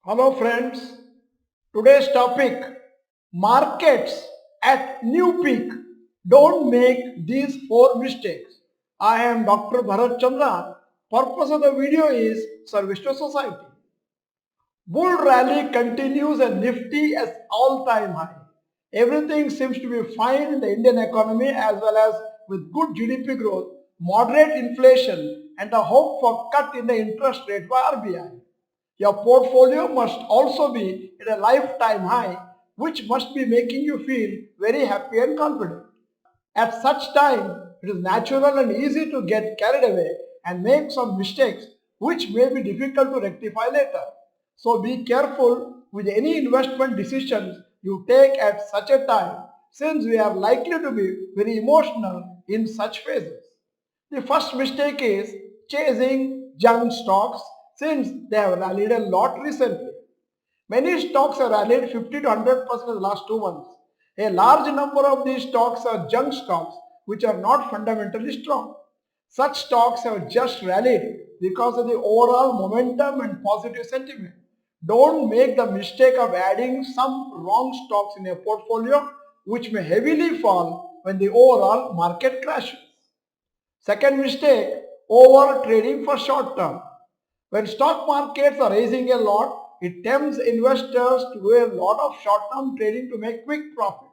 Hello friends, today's topic markets at new peak. Don't make these four mistakes. I am Dr. Bharath Chandra. Purpose of the video is service to society. Bull rally continues and Nifty as all-time high. Everything seems to be fine in the Indian economy as well as with good GDP growth, moderate inflation and a hope for cut in the interest rate by RBI. Your portfolio must also be at a lifetime high, which must be making you feel very happy and confident. At such time, it is natural and easy to get carried away and make some mistakes which may be difficult to rectify later. So be careful with any investment decisions you take at such a time, since we are likely to be very emotional in such phases. The first mistake is chasing junk stocks since they have rallied a lot recently. Many stocks have rallied 50 to 100% in the last 2 months. A large number of these stocks are junk stocks which are not fundamentally strong. Such stocks have just rallied because of the overall momentum and positive sentiment. Don't make the mistake of adding some wrong stocks in your portfolio which may heavily fall when the overall market crashes. Second mistake, over trading for short term. When stock markets are raising a lot, it tempts investors to do a lot of short-term trading to make quick profits.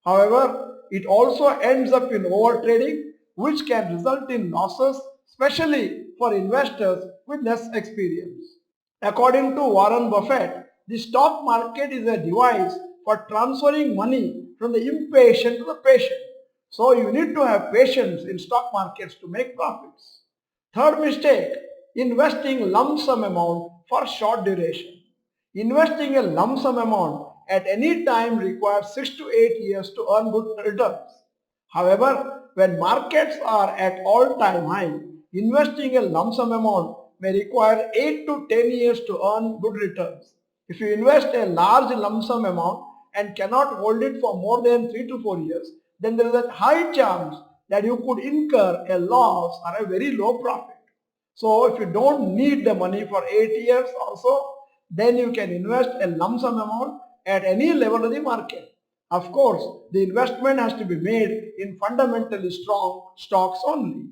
However, it also ends up in over-trading, which can result in losses, especially for investors with less experience. According to Warren Buffett, the stock market is a device for transferring money from the impatient to the patient. So you need to have patience in stock markets to make profits. Third mistake, investing lump sum amount for short duration. Investing a lump sum amount at any time requires 6 to 8 years to earn good returns. However, when markets are at all-time high, investing a lump sum amount may require 8 to 10 years to earn good returns. If you invest a large lump sum amount and cannot hold it for more than 3 to 4 years, then there is a high chance that you could incur a loss or a very low profit. So if you don't need the money for 8 years or so, then you can invest a lump sum amount at any level of the market. Of course, the investment has to be made in fundamentally strong stocks only.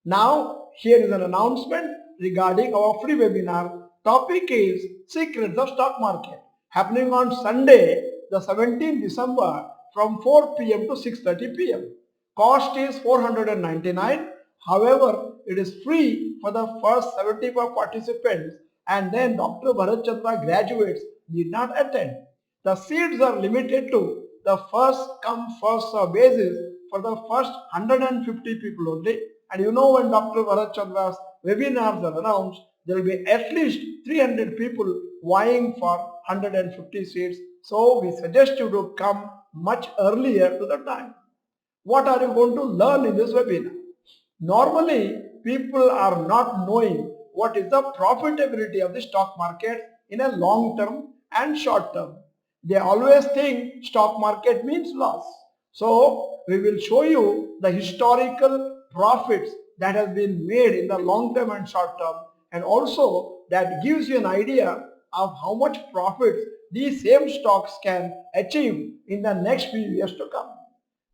Now, here is an announcement regarding our free webinar. Topic is Secrets of Stock Market, happening on Sunday, the 17th December from 4 p.m. to 6:30 p.m. Cost is 499. However, it is free for the first 75 participants, and then Dr. Bharath Chandra graduates need not attend. The seats are limited to the first come first serve basis for the first 150 people only. And you know, when Dr. Bharath Chandra's webinars are announced, there will be at least 300 people vying for 150 seats. So we suggest you to come much earlier to the time. What are you going to learn in this webinar? Normally, people are not knowing what is the profitability of the stock market in a long term and short term. They always think stock market means loss. So, we will show you the historical profits that has been made in the long term and short term, and also that gives you an idea of how much profits these same stocks can achieve in the next few years to come.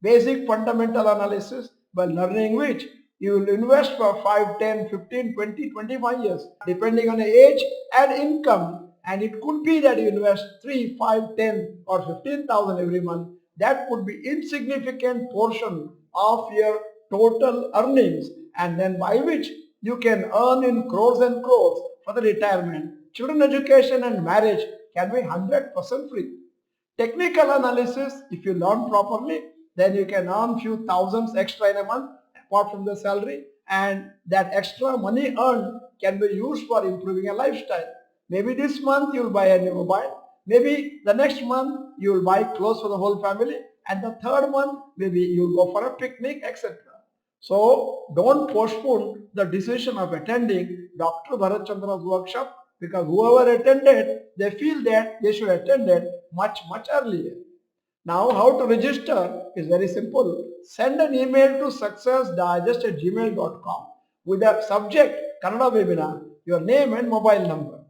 Basic fundamental analysis, by learning which you will invest for 5, 10, 15, 20, 25 years depending on the age and income, and it could be that you invest 3, 5, 10 or 15,000 every month. That could be insignificant portion of your total earnings, and then by which you can earn in crores and crores for the retirement. Children education and marriage can be 100% free. Technical analysis, if you learn properly, then you can earn few thousands extra in a month apart from the salary, and that extra money earned can be used for improving your lifestyle. Maybe this month you will buy a new mobile, maybe the next month you will buy clothes for the whole family, and the third month maybe you will go for a picnic, etc. So don't postpone the decision of attending Dr. Bharath Chandra's workshop, because whoever attended, they feel that they should attend it much earlier. Now, how to register is very simple. Send an email to successdigest@gmail.com with the subject Kannada webinar, your name and mobile number.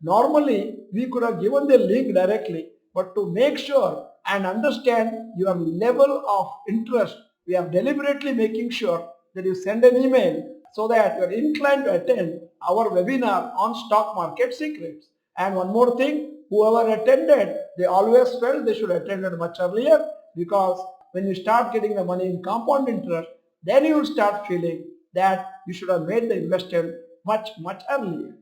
Normally, we could have given the link directly, but to make sure and understand your level of interest, we are deliberately making sure that you send an email so that you are inclined to attend our webinar on stock market secrets. And one more thing, whoever attended, they always felt they should have attended much earlier, because when you start getting the money in compound interest, then you will start feeling that you should have made the investment much earlier.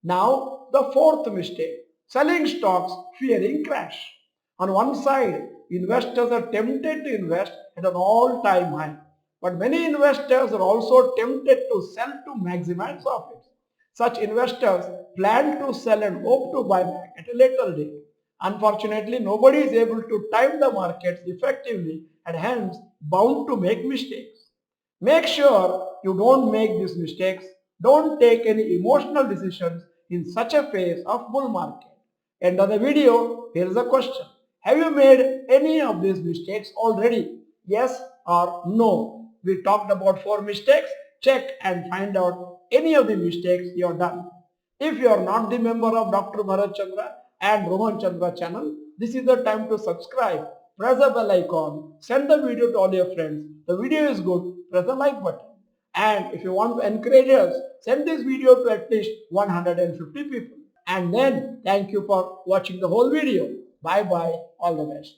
Now, the fourth mistake, selling stocks fearing crash. On one side, investors are tempted to invest at an all-time high, but many investors are also tempted to sell to maximize profits. Such investors plan to sell and hope to buy back at a later date. Unfortunately, nobody is able to time the markets effectively and hence bound to make mistakes. Make sure you don't make these mistakes. Don't take any emotional decisions in such a phase of bull market. End of the video, here is a question. Have you made any of these mistakes already? Yes or no? We talked about 4 mistakes. Check and find out any of the mistakes you have done. If you are not the member of Dr. Bharath Chandra and Rohan Chandra channel, this is the time to subscribe. Press the bell icon. Send the video to all your friends. The video is good. Press the like button. And if you want to encourage us, send this video to at least 150 people. And then thank you for watching the whole video. Bye bye. All the best.